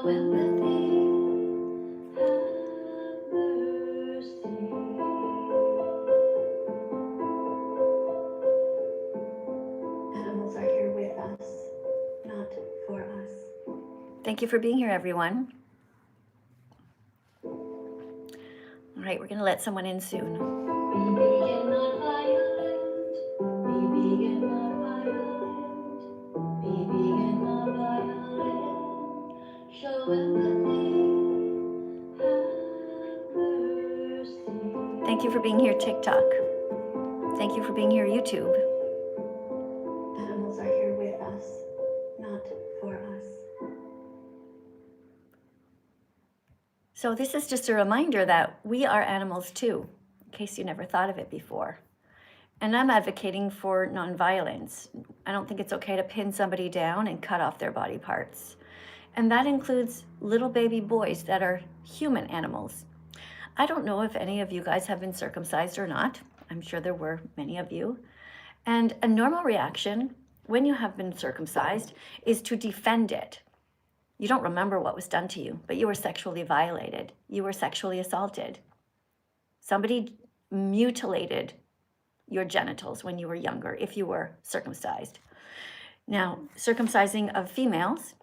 Show empathy, have mercy. Animals are here with us, not for us. Thank you for being here, everyone. All right, we're going to let someone in soon. Be vegan, not violent. Be vegan, not violent. Be vegan, not violent. Show empathy, have mercy. Thank you for being here, TikTok. Thank you for being here, YouTube. Animals are here with us, not for us. So this is just a reminder that we are animals too, in case you never thought of it before. And I'm advocating for nonviolence. I don't think it's okay to pin somebody down and cut off their body parts. And that includes little baby boys that are human animals. I don't know if any of you guys have been circumcised or not. I'm sure there were many of you. And a normal reaction when you have been circumcised is to defend it. You don't remember what was done to you, but you were sexually violated. You were sexually assaulted. Somebody mutilated your genitals when you were younger, if you were circumcised. Now, circumcising of females,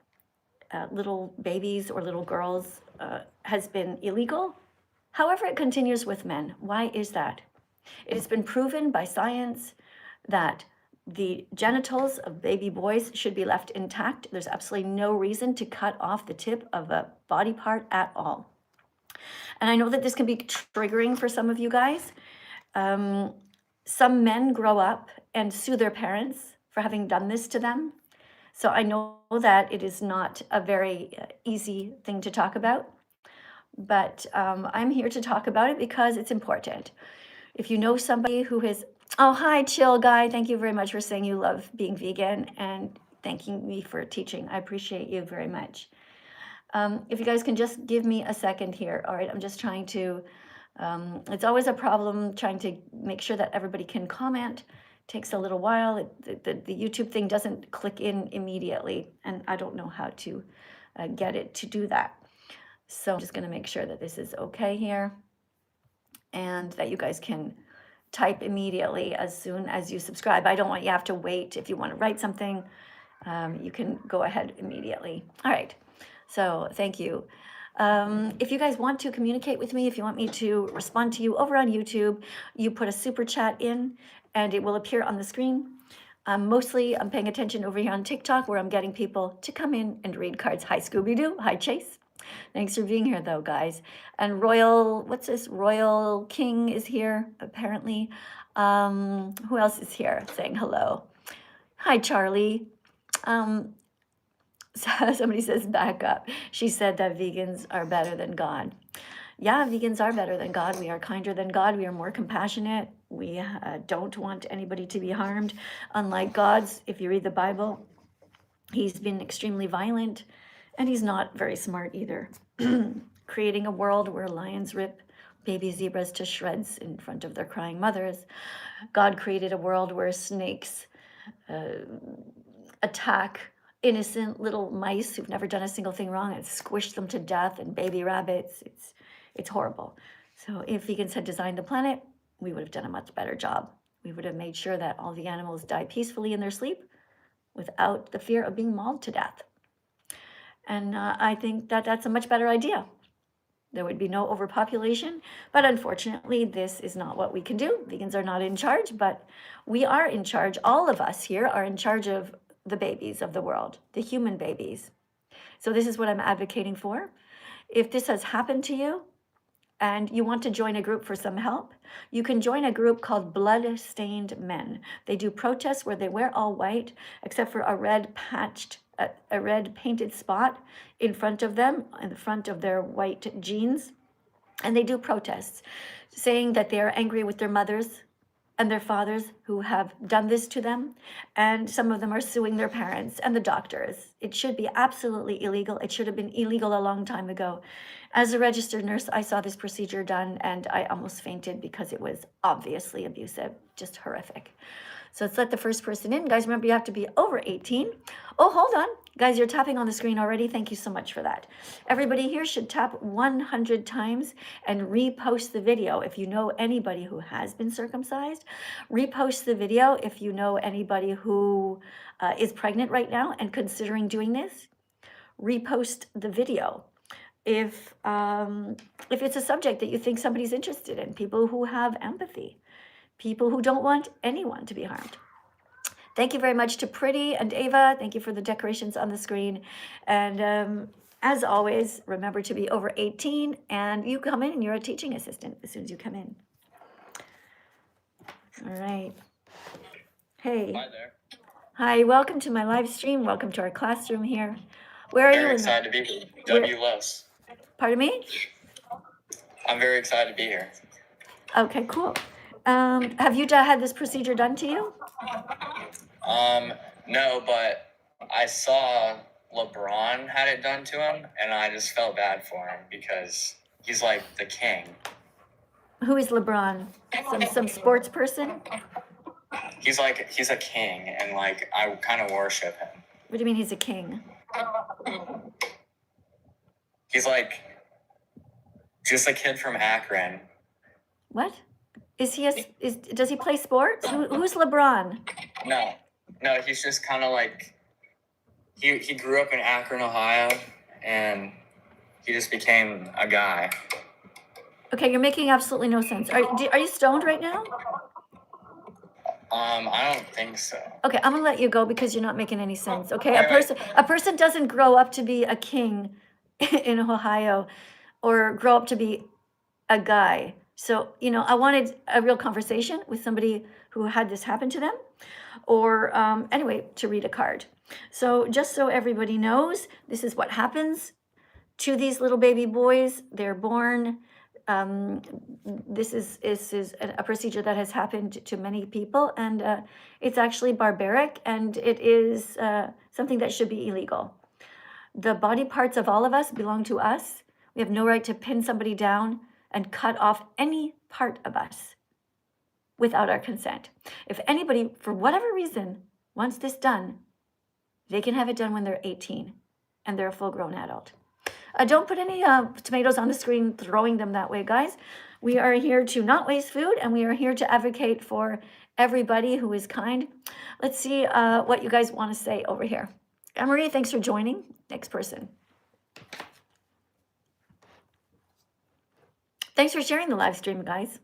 little babies or little girls, has been illegal. However, it continues with men. Why is that? It has been proven by science that the genitals of baby boys should be left intact. There's absolutely no reason to cut off the tip of a body part at all. And I know that this can be triggering for some of you guys. Some men grow up and sue their parents for having done this to them. So I know that it is not a very easy thing to talk about, but I'm here to talk about it because it's important. If you know somebody who has, oh, hi, Chill Guy. Thank you very much for saying you love being vegan and thanking me for teaching. I appreciate you very much. If you guys can just give me a second here. All right, I'm just trying to, it's always a problem trying to make sure that everybody can comment. It takes a little while. The YouTube thing doesn't click in immediately, and I don't know how to get it to do that. So I'm just going to make sure that this is okay here and that you guys can type immediately as soon as you subscribe. I don't want you to have to wait. If you want to write something, you can go ahead immediately. All right. So thank you. If you guys want to communicate with me, if you want me to respond to you over on YouTube, you put a super chat in and it will appear on the screen. Mostly I'm paying attention over here on TikTok where I'm getting people to come in and read cards. Hi, Scooby-Doo. Hi, Chase. Thanks for being here, though, guys. And Royal, what's this? Royal King is here, apparently. Who else is here saying hello? Hi, Charlie. Somebody says back up. She said that vegans are better than God. Yeah, vegans are better than God. We are kinder than God. We are more compassionate. We don't want anybody to be harmed. Unlike God's, if you read the Bible, he's been extremely violent. And he's not very smart either. Creating a world where lions rip baby zebras to shreds in front of their crying mothers. God created a world where snakes attack innocent little mice who've never done a single thing wrong and squish them to death, and baby rabbits. It's horrible. So if vegans had designed the planet, we would have done a much better job. We would have made sure that all the animals die peacefully in their sleep without the fear of being mauled to death. And I think that that's a much better idea. There would be no overpopulation, but unfortunately, this is not what we can do. Vegans are not in charge, but we are in charge. All of us here are in charge of the babies of the world, the human babies. So this is what I'm advocating for. If this has happened to you and you want to join a group for some help, you can join a group called Blood-Stained Men. They do protests where they wear all white, except for a red painted spot in front of them, in the front of their white jeans. And they do protests saying that they are angry with their mothers and their fathers who have done this to them. And some of them are suing their parents and the doctors. It should be absolutely illegal. It should have been illegal a long time ago. As a registered nurse, I saw this procedure done and I almost fainted because it was obviously abusive, just horrific. So let's let the first person in. Guys, remember you have to be over 18. Oh, hold on. Guys, you're tapping on the screen already. Thank you so much for that. Everybody here should tap 100 times and repost the video if you know anybody who has been circumcised. Repost the video if you know anybody who is pregnant right now and considering doing this. Repost the video if it's a subject that you think somebody's interested in. People who have empathy, people who don't want anyone to be harmed. Thank you very much to Pretty and Ava. Thank you for the decorations on the screen. And as always, remember to be over 18, and you come in and you're a teaching assistant as soon as you come in. All right. Hey. Hi there. Hi, welcome to my live stream. Welcome to our classroom here. Where are you? Very excited to be here. W. Less. Pardon me? I'm very excited to be here. Okay, cool. Have you had this procedure done to you? No, but I saw LeBron had it done to him, and I just felt bad for him because he's like the king. Who is LeBron? Some sports person? He's a king, and like I kind of worship him. What do you mean he's a king? He's like just a kid from Akron. What? Does he play sports? Who's LeBron? No, he's just kind of like he grew up in Akron, Ohio, and he just became a guy. Okay, you're making absolutely no sense. Are you stoned right now? I don't think so. Okay, I'm gonna let you go because you're not making any sense. Okay, a person doesn't grow up to be a king in Ohio, or grow up to be a guy. So, I wanted a real conversation with somebody who had this happen to them, or anyway, to read a card. So just so everybody knows, this is what happens to these little baby boys. They're born. This is a procedure that has happened to many people, and it's actually barbaric, and it is something that should be illegal. The body parts of all of us belong to us. We have no right to pin somebody down and cut off any part of us without our consent. If anybody, for whatever reason, wants this done, they can have it done when they're 18 and they're a full-grown adult. Don't put any tomatoes on the screen, throwing them that way, guys. We are here to not waste food, and we are here to advocate for everybody who is kind. Let's see what you guys want to say over here. Anne-Marie, thanks for joining. Next person. Thanks for sharing the live stream, guys.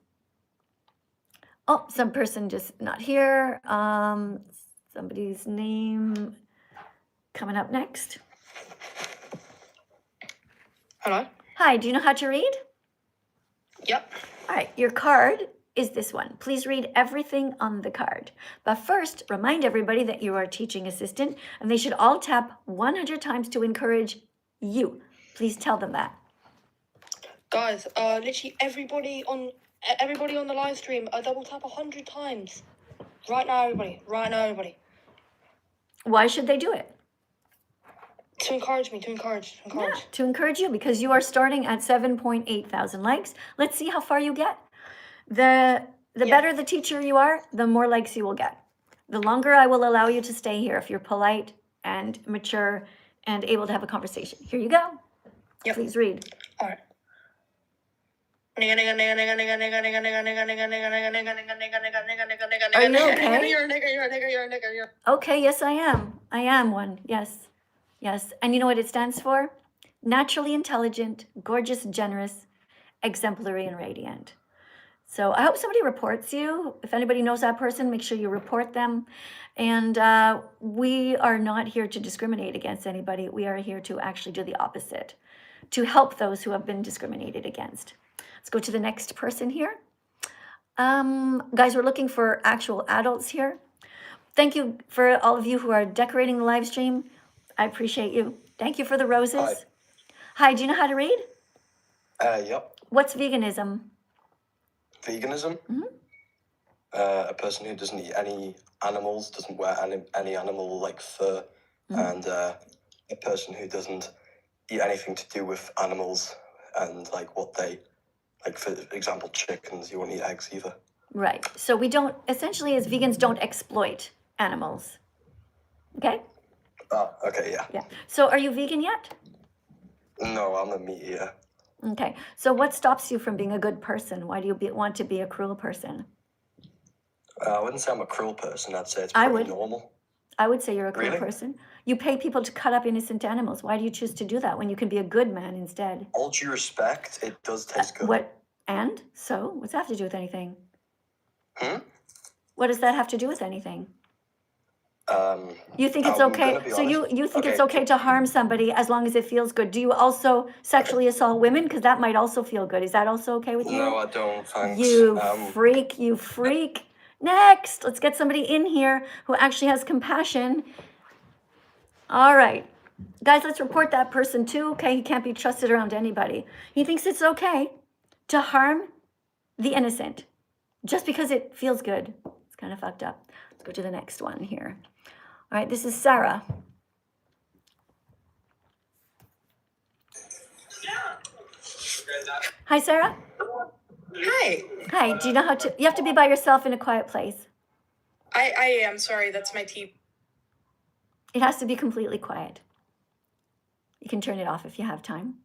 Oh, some person just not here. Somebody's name coming up next. Hello? Hi, do you know how to read? Yep. All right, your card is this one. Please read everything on the card. But first, remind everybody that you are a teaching assistant, and they should all tap 100 times to encourage you. Please tell them that. Guys, literally everybody on the live stream, double tap 100 times. Right now, everybody. Right now, everybody. Why should they do it? To encourage me, to encourage. Yeah, to encourage you, because you are starting at 7.8 thousand likes. Let's see how far you get. The better the teacher you are, the more likes you will get. The longer I will allow you to stay here if you're polite and mature and able to have a conversation. Here you go. Yep. Please read. All right. Are you okay? You're a nigger. Okay, yes, I am. I am one. Yes. Yes. And you know what it stands for? Naturally intelligent, gorgeous, generous, exemplary, and radiant. So I hope somebody reports you. If anybody knows that person, make sure you report them. And we are not here to discriminate against anybody. We are here to actually do the opposite, to help those who have been discriminated against. Let's go to the next person here. Guys, we're looking for actual adults here. Thank you for all of you who are decorating the live stream. I appreciate you. Thank you for the roses. Hi, do you know how to read? Yep. What's veganism? Veganism? Mm-hmm. A person who doesn't eat any animals, doesn't wear any animal like fur, and a person who doesn't eat anything to do with animals and like what they, like for example, chickens, you won't eat eggs either. Right. So we don't, essentially as vegans, don't exploit animals. Okay? Oh, okay, yeah. Yeah. So are you vegan yet? No, I'm a meat eater. Okay. So what stops you from being a good person? Why do you want to be a cruel person? I wouldn't say I'm a cruel person. I'd say it's I pretty would. normal. I would say you're a cruel Really? person. You pay people to cut up innocent animals. Why do you choose to do that when you can be a good man instead? All due respect, it does taste good. What? And so, what's that have to do with anything? Hmm? What does that have to do with anything? Um, You think it's I'm okay? gonna be So honest. you think it's Okay, okay to harm somebody as long as it feels good? Do you also sexually assault women? Because that might also feel good. Is that also okay with you? No, I don't. Thanks. You freak, you freak. Next, let's get somebody in here who actually has compassion. All right. Guys, let's report that person too, okay? He can't be trusted around anybody. He thinks it's okay to harm the innocent just because it feels good. It's kind of fucked up. Let's go to the next one here. All right, this is Sarah. Hi, Sarah. Hi. Hi, do you know how to, you have to be by yourself in a quiet place. I am sorry, that's my tea. It has to be completely quiet. You can turn it off if you have time.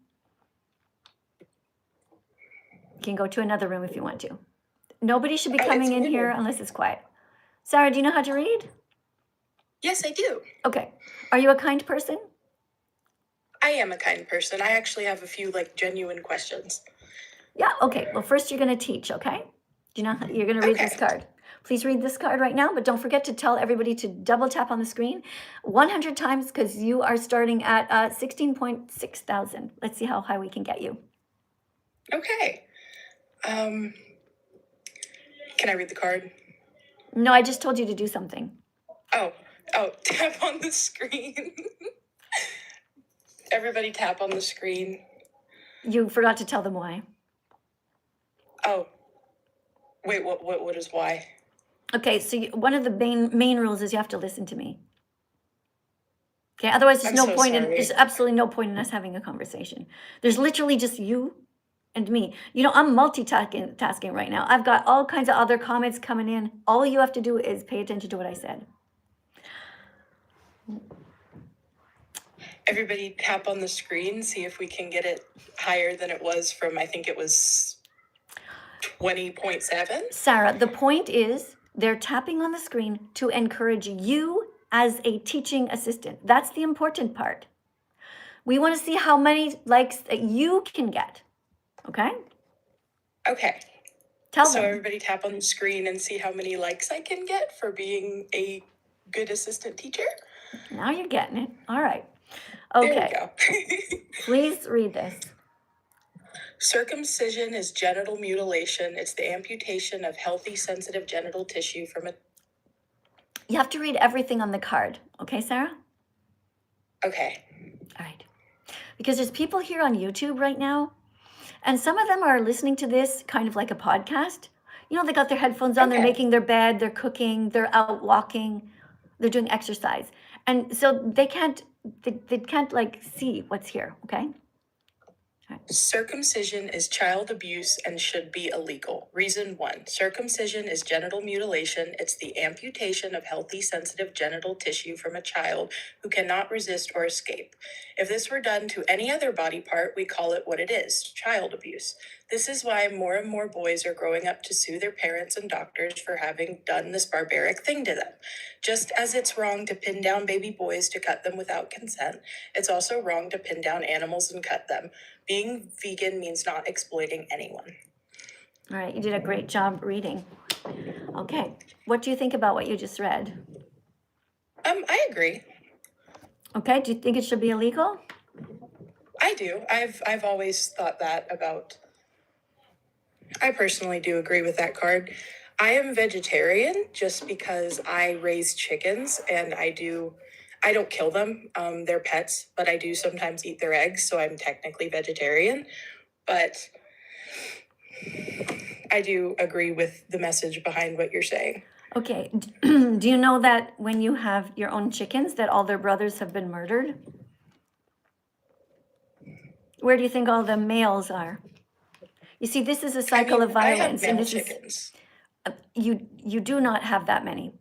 You can go to another room if you want to. Nobody should be Oh, coming it's in here weird. unless it's quiet. Sarah, do you know how to read? Yes, I do. Okay. Are you a kind person? I am a kind person. I actually have a few genuine questions. Yeah, okay. Well, first you're going to teach, okay? Do you know how, you're going to read this Okay. card. Please read this card right now, but don't forget to tell everybody to double tap on the screen 100 times because you are starting at 16.6 thousand. Let's see how high we can get you. Okay. Can I read the card? No, I just told you to do something. Oh, tap on the screen. Everybody tap on the screen. You forgot to tell them why. Oh. Wait, what is why? Okay, so one of the main rules is you have to listen to me. Okay, otherwise there's I'm no so point in, sorry. there's absolutely no point in us having a conversation. There's literally just you and me. You know, I'm multitasking right now. I've got all kinds of other comments coming in. All you have to do is pay attention to what I said. Everybody tap on the screen, see if we can get it higher than it was from, I think it was 20.7. Sarah, the point is they're tapping on the screen to encourage you as a teaching assistant. That's the important part. We want to see how many likes that you can get. Okay? Okay. Tell So them. everybody tap on the screen and see how many likes I can get for being a good assistant teacher. Now you're getting it. All right. There Okay. we go. Please read this. Circumcision is genital mutilation. It's the amputation of healthy, sensitive genital tissue from a... You have to read everything on the card. Okay, Sarah? Okay. All right. Because there's people here on YouTube right now, and some of them are listening to this kind of like a podcast. You know, they got their headphones on, they're Okay. making their bed, they're cooking, they're out walking, they're doing exercise. And so they can't like see what's here, okay? Circumcision is child abuse and should be illegal. Reason 1. Circumcision is genital mutilation. It's the amputation of healthy, sensitive genital tissue from a child who cannot resist or escape. If this were done to any other body part, we call it what it is, child abuse. This is why more and more boys are growing up to sue their parents and doctors for having done this barbaric thing to them. Just as it's wrong to pin down baby boys to cut them without consent, it's also wrong to pin down animals and cut them. Being vegan means not exploiting anyone. All right, you did a great job reading. Okay, what do you think about what you just read? I agree. Okay, do you think it should be illegal? I do. I've always thought that about... I personally do agree with that card. I am vegetarian just because I raise chickens and I don't kill them. They're pets, but I do sometimes eat their eggs, so I'm technically vegetarian. But I do agree with the message behind what you're saying. Okay, do you know that when you have your own chickens that all their brothers have been murdered? Where do you think all the males are? You see, this is a cycle of I have violence, male and this chickens. is you do not have that many.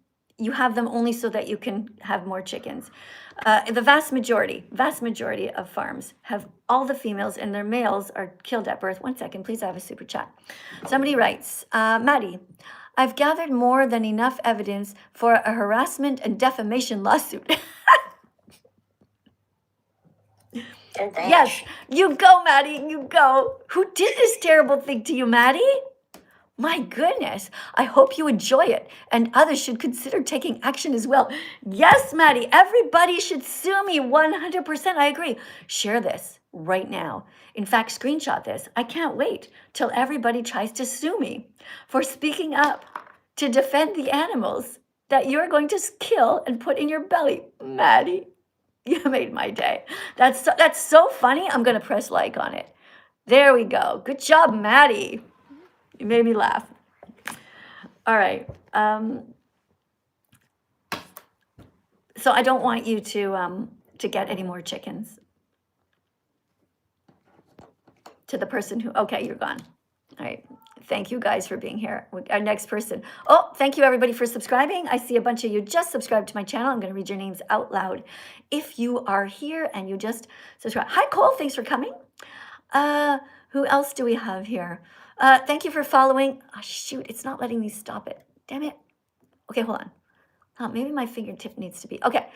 you have them only so that you can have more chickens. The vast majority of farms have all the females and their males are killed at birth. 1 second, please, I have a super chat. Somebody writes, Maddie, I've gathered more than enough evidence for a harassment and defamation lawsuit. Oh gosh. Yes, you go, Maddie, you go. Who did this terrible thing to you, Maddie? My goodness, I hope you enjoy it, and others should consider taking action as well. Yes, Maddie, everybody should sue me 100%. I agree. Share this right now. In fact, screenshot this. I can't wait till everybody tries to sue me for speaking up to defend the animals that you're going to kill and put in your belly. Maddie, you made my day. That's so funny. I'm going to press like on it. There we go. Good job, Maddie. You made me laugh. All right. So I don't want you to get any more chickens. To the person who, okay, you're gone. All right. Thank you guys for being here. Our next person. Oh, thank you everybody for subscribing. I see a bunch of you just subscribed to my channel. I'm going to read your names out loud. If you are here and you just subscribe. Hi, Cole. Thanks for coming. Who else do we have here? Thank you for following. Oh, shoot, it's not letting me stop it. Damn it. Okay, hold on. Oh, maybe my fingertip needs to be. Okay.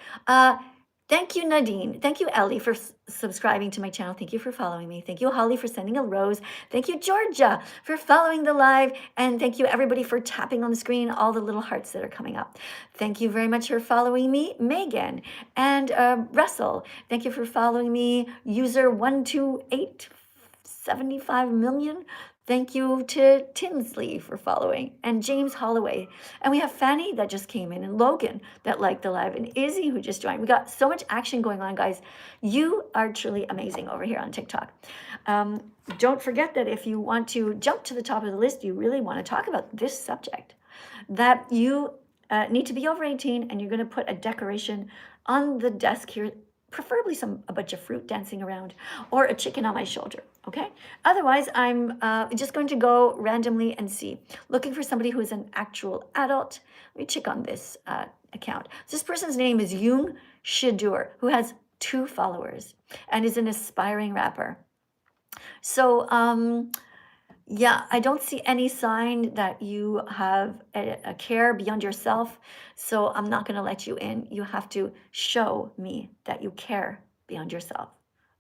Thank you, Nadine. Thank you, Ellie, for subscribing to my channel. Thank you for following me. Thank you, Holly, for sending a rose. Thank you, Georgia, for following the live. And thank you, everybody, for tapping on the screen, all the little hearts that are coming up. Thank you very much for following me, Megan and Russell. Thank you for following me, user 12875 million. Thank you to Tinsley for following, and James Holloway. And we have Fanny that just came in, and Logan that liked the live, and Izzy who just joined. We got so much action going on, guys. You are truly amazing over here on TikTok. Don't forget that if you want to jump to the top of the list, you really want to talk about this subject, that you need to be over 18, and you're going to put a decoration on the desk here, preferably a bunch of fruit dancing around, or a chicken on my shoulder, okay? Otherwise, I'm just going to go randomly and see. Looking for somebody who is an actual adult. Let me check on this account. This person's name is Jung Shidur, who has 2 followers and is an aspiring rapper. So, yeah, I don't see any sign that you have a care beyond yourself, so I'm not going to let you in. You have to show me that you care beyond yourself,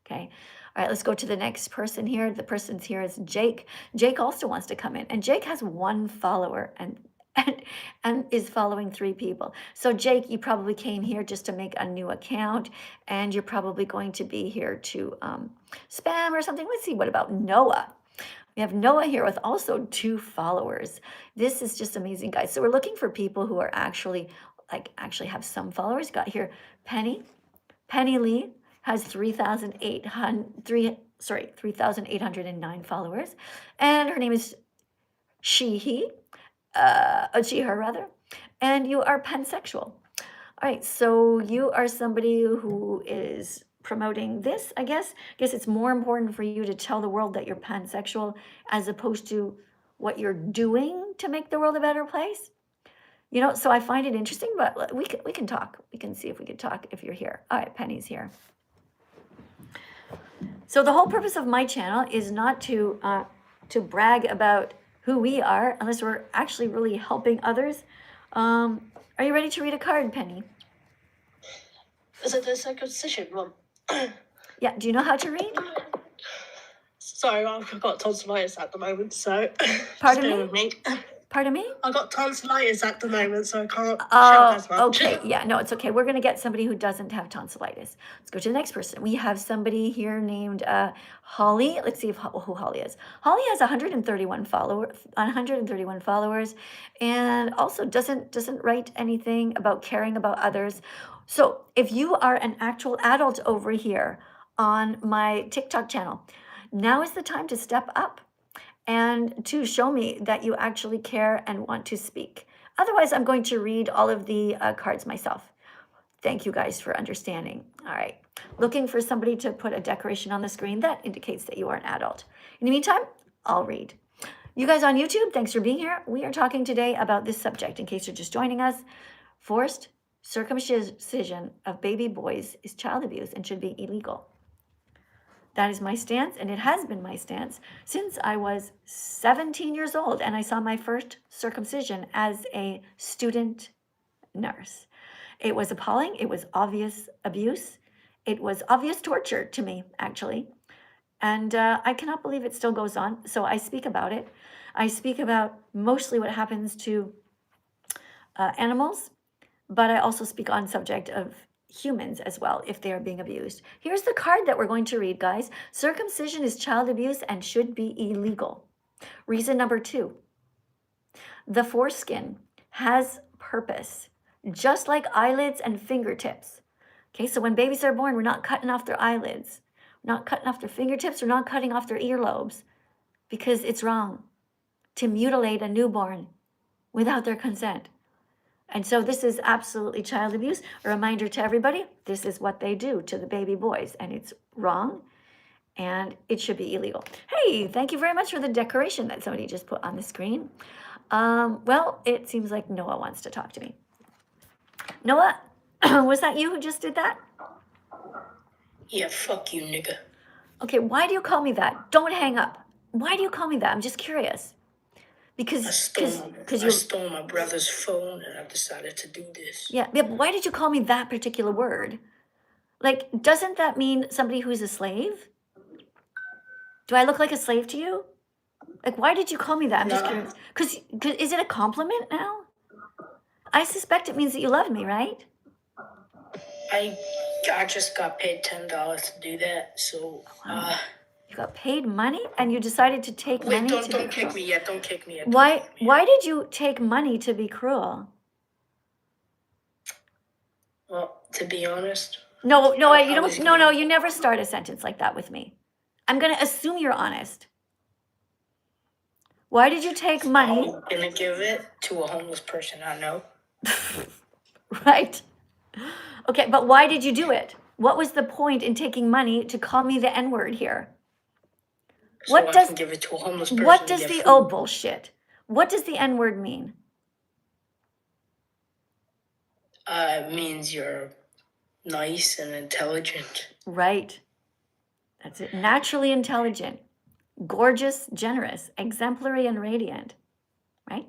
okay? All right, let's go to the next person here. The person here is Jake. Jake also wants to come in, and Jake has 1 follower and is following 3 people. So Jake, you probably came here just to make a new account, and you're probably going to be here to spam or something. Let's see, what about Noah? We have Noah here with also 2 followers. This is just amazing, guys. So we're looking for people who are actually have some followers. Got here Penny. Penny Lee has 3,809 followers. And her name is she, her rather. And you are pansexual. All right, so you are somebody who is promoting this, I guess. It's more important for you to tell the world that you're pansexual as opposed to what you're doing to make the world a better place. You know, so I find it interesting, but we can talk. We can see if we can talk if you're here. All right, Penny's here. So the whole purpose of my channel is not to brag about who we are, unless we're actually really helping others. Are you ready to read a card, Penny? Is it the circumcision one? Yeah, do you know how to read? Sorry, I've got tonsillitis at the moment, so... Pardon me? Pardon me? I've got tonsillitis at the moment, so I can't shout Oh, as much. okay. Yeah, no, it's okay. We're going to get somebody who doesn't have tonsillitis. Let's go to the next person. We have somebody here named Holly. Let's see who Holly is. Holly has 131 followers, and also doesn't write anything about caring about others. So if you are an actual adult over here on my TikTok channel, now is the time to step up and to show me that you actually care and want to speak. Otherwise, I'm going to read all of the cards myself. Thank you guys for understanding. All right. Looking for somebody to put a decoration on the screen. That indicates that you are an adult. In the meantime, I'll read. You guys on YouTube, thanks for being here. We are talking today about this subject, in case you're just joining us. Forced circumcision of baby boys is child abuse and should be illegal. That is my stance, and it has been my stance since I was 17 years old and I saw my first circumcision as a student nurse. It was appalling. It was obvious abuse. It was obvious torture to me, actually. And I cannot believe it still goes on. So I speak about it. I speak about mostly what happens to animals, but I also speak on subject of humans as well if they are being abused. Here's the card that we're going to read, guys. Circumcision is child abuse and should be illegal. Reason number 2. The foreskin has purpose, just like eyelids and fingertips. Okay, so when babies are born, we're not cutting off their eyelids, we're not cutting off their fingertips, we're not cutting off their earlobes, because it's wrong to mutilate a newborn without their consent. And so this is absolutely child abuse. A reminder to everybody, this is what they do to the baby boys, and it's wrong, and it should be illegal. Hey, thank you very much for the decoration that somebody just put on the screen. Well, it seems like Noah wants to talk to me. Noah, was that you who just did that? Yeah, fuck you, nigga. Okay, why do you call me that? Don't hang up. Why do you call me that? I'm just curious. I Because stole you, my brother's phone and I decided to do this. yeah, but why did you call me that particular word? Like, doesn't that mean somebody who's a slave? Do I look like a slave to you? Like, why did you call me that? I'm just No. curious. Because is it a compliment now? I suspect it means that you love me, right? I just got paid $10 to do that, so You got paid money and you decided to take wait, money to don't be kick cruel. me yet, don't kick me yet. Why did you take money to be cruel? Well, to be honest, No, I you was don't. No, gonna- you never start a sentence like that with me. I'm gonna assume you're honest. Why did you take money? I'm gonna give it to a homeless person I know. Right. Okay, but why did you do it? What was the point in taking money to call me the N-word here? So What I does- can give it to a homeless person. What to does get the, food. oh, bullshit. What does the N-word mean? It means you're nice and intelligent. Right. That's it. Naturally intelligent, gorgeous, generous, exemplary, and radiant. Right?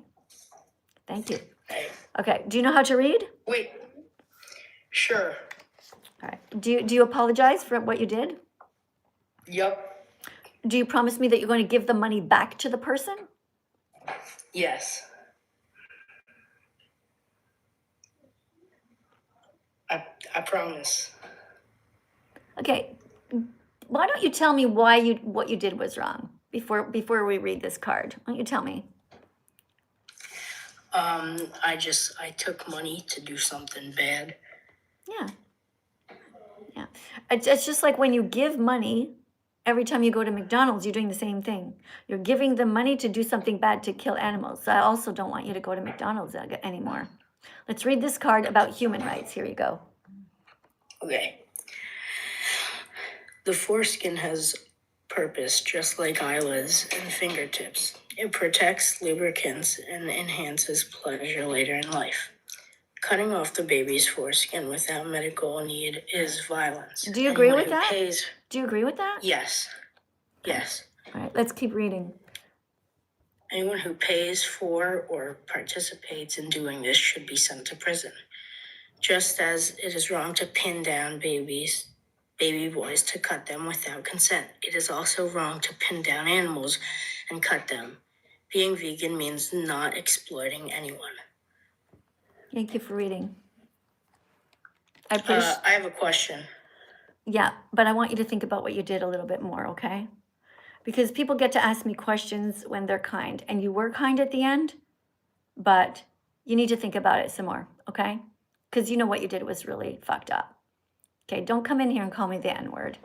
Thank you. Hey, Okay, do you know how to read? wait. Sure. All right. Do you apologize for what you did? Yup. Do you promise me that you're going to give the money back to the person? Yes. I promise. Okay. Why don't you tell me what you did was wrong before we read this card? Why don't you tell me? I took money to do something bad. Yeah. Yeah. It's just like when you give money, every time you go to McDonald's, you're doing the same thing. You're giving them money to do something bad to kill animals. So I also don't want you to go to McDonald's anymore. Let's read this card about human rights. Here you go. Okay. The foreskin has purpose, just like eyelids and fingertips. It protects, lubricants, and enhances pleasure later in life. Cutting off the baby's foreskin without medical need is violence. Do you agree Anyone with who that? Pays, Do you agree with that? yes. Yes. All right, let's keep reading. Anyone who pays for or participates in doing this should be sent to prison. Just as it is wrong to pin down baby boys to cut them without consent, it is also wrong to pin down animals and cut them. Being vegan means not exploiting anyone. Thank you for reading. I appreciate. I have a question. Yeah, but I want you to think about what you did a little bit more, okay? Because people get to ask me questions when they're kind, and you were kind at the end, but you need to think about it some more, okay? Because you know what you did was really fucked up. Okay, don't come in here and call me the N-word.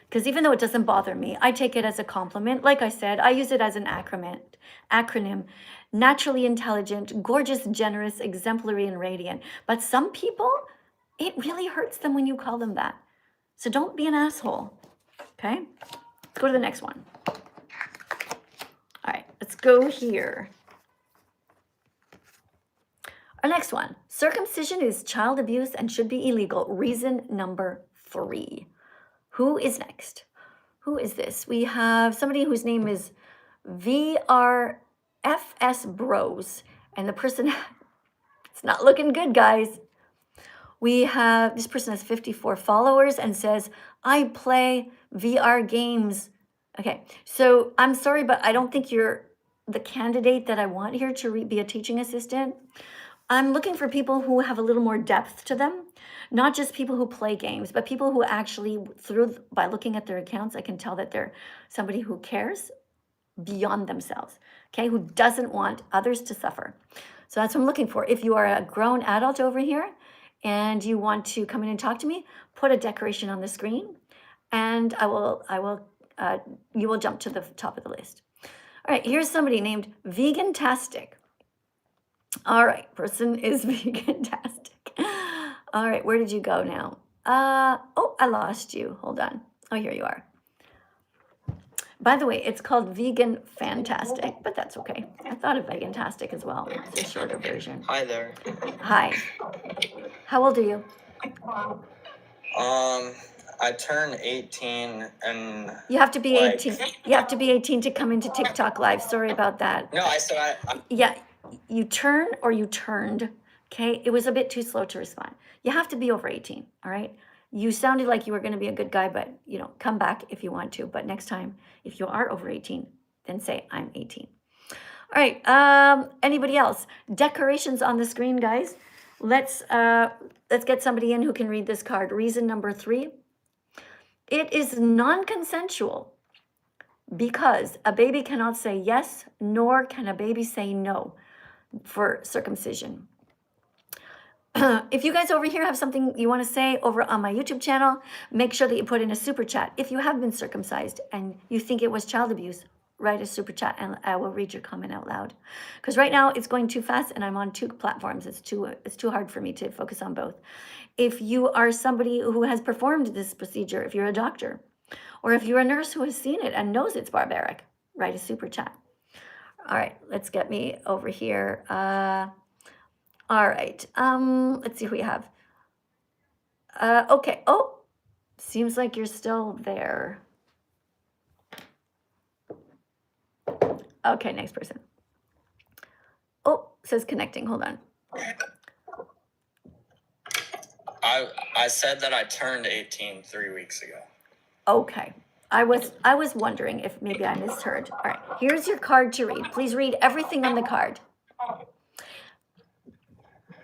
Because even though it doesn't bother me, I take it as a compliment. Like I said, I use it as an acronym. Naturally intelligent, gorgeous, generous, exemplary, and radiant. But some people, it really hurts them when you call them that. So don't be an asshole, okay? Let's go to the next one. All right, let's go here. Our next one, circumcision is child abuse and should be illegal. Reason number 3. Who is next? Who is this? We have somebody whose name is VRFS Bros, and the person, it's not looking good, guys. We have, this person has 54 followers and says, I play VR games. Okay, so I'm sorry, but I don't think you're the candidate that I want here to be a teaching assistant. I'm looking for people who have a little more depth to them, not just people who play games, but people who actually, by looking at their accounts, I can tell that they're somebody who cares beyond themselves, okay, who doesn't want others to suffer. So that's what I'm looking for. If you are a grown adult over here and you want to come in and talk to me, put a decoration on the screen, and you will jump to the top of the list. All right, here's somebody named Vegantastic. All right, person is vegantastic. All right, where did you go now? Oh, I lost you. Hold on. Oh, here you are. By the way, it's called veganphantastic, but that's okay. I thought of vegantastic as well. It's a shorter version. Hi there. Hi. How old are you? I turned 18 and You have to be 18. You have to be 18 to come into TikTok Live. Sorry about that. no, I said Yeah, you turn or you turned. Okay, it was a bit too slow to respond. You have to be over 18. All right. You sounded like you were going to be a good guy, but come back if you want to. But next time, if you are over 18, then say I'm 18. All right. Anybody else? Decorations on the screen, guys. Let's get somebody in who can read this card. Reason number 3. It is non-consensual because a baby cannot say yes, nor can a baby say no for circumcision. If you guys over here have something you want to say over on my YouTube channel, make sure that you put in a super chat. If you have been circumcised and you think it was child abuse, write a super chat and I will read your comment out loud. Because right now it's going too fast and I'm on 2 platforms. It's too hard for me to focus on both. If you are somebody who has performed this procedure, if you're a doctor, or if you're a nurse who has seen it and knows it's barbaric, write a super chat. All right, let's get me over here. All right, let's see who we have. Okay, oh, seems like you're still there. Okay, next person. Oh, says connecting, hold on. I said that I turned 18 3 weeks ago. Okay, I was wondering if maybe I misheard. All right, here's your card to read. Please read everything on the card.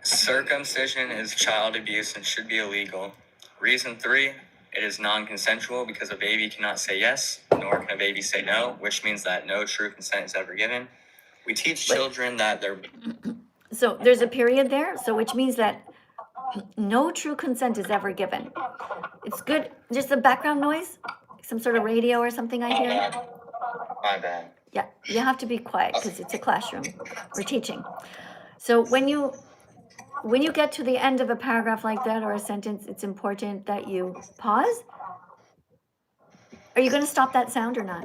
Circumcision is child abuse and should be illegal. Reason 3, it is non-consensual because a baby cannot say yes, nor can a baby say no, which means that no true consent is ever given. We teach children that they're... So there's a period there, so which means that no true consent is ever given. It's good, just the background noise, some sort of radio or something I hear. My bad. Yeah, you have to be quiet because it's a classroom. We're teaching. So when you get to the end of a paragraph like that or a sentence, it's important that you pause. Are you going to stop that sound or not?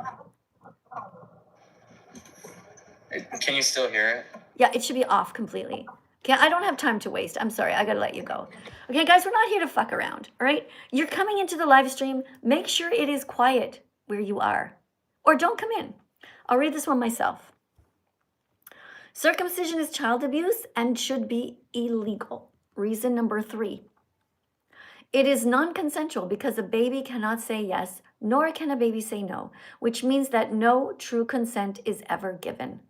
Can you still hear it? Yeah, it should be off completely. Okay, I don't have time to waste. I'm sorry, I gotta let you go. Okay, guys, we're not here to fuck around, all right? You're coming into the live stream. Make sure it is quiet where you are. Or don't come in. I'll read this one myself. Circumcision is child abuse and should be illegal. Reason number 3. It is non-consensual because a baby cannot say yes, nor can a baby say no, which means that no true consent is ever given.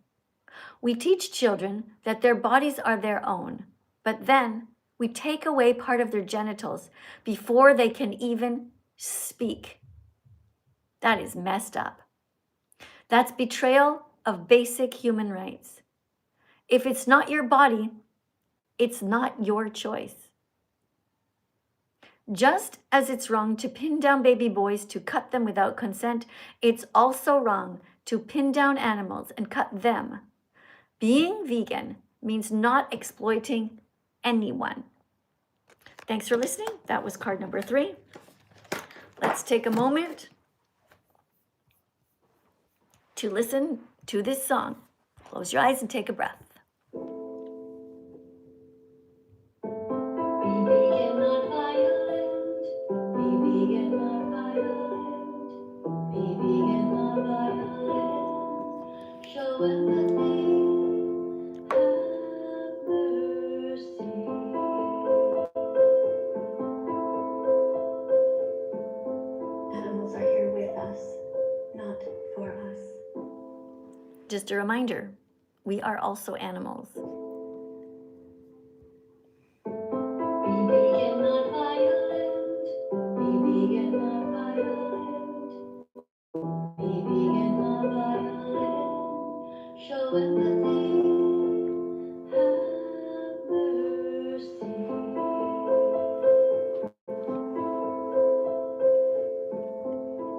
We teach children that their bodies are their own, but then we take away part of their genitals before they can even speak. That is messed up. That's betrayal of basic human rights. If it's not your body, it's not your choice. Just as it's wrong to pin down baby boys to cut them without consent, it's also wrong to pin down animals and cut them. Being vegan means not exploiting anyone. Thanks for listening. That was card number 3. Let's take a moment to listen to this song. Close your eyes and take a breath. vegan, not violent. Show empathy, have mercy. Animals are here with us, not for us. Just a reminder, we are also animals. Be vegan, not violent. Be vegan, not violent. Be vegan, not violent. Show empathy, have mercy.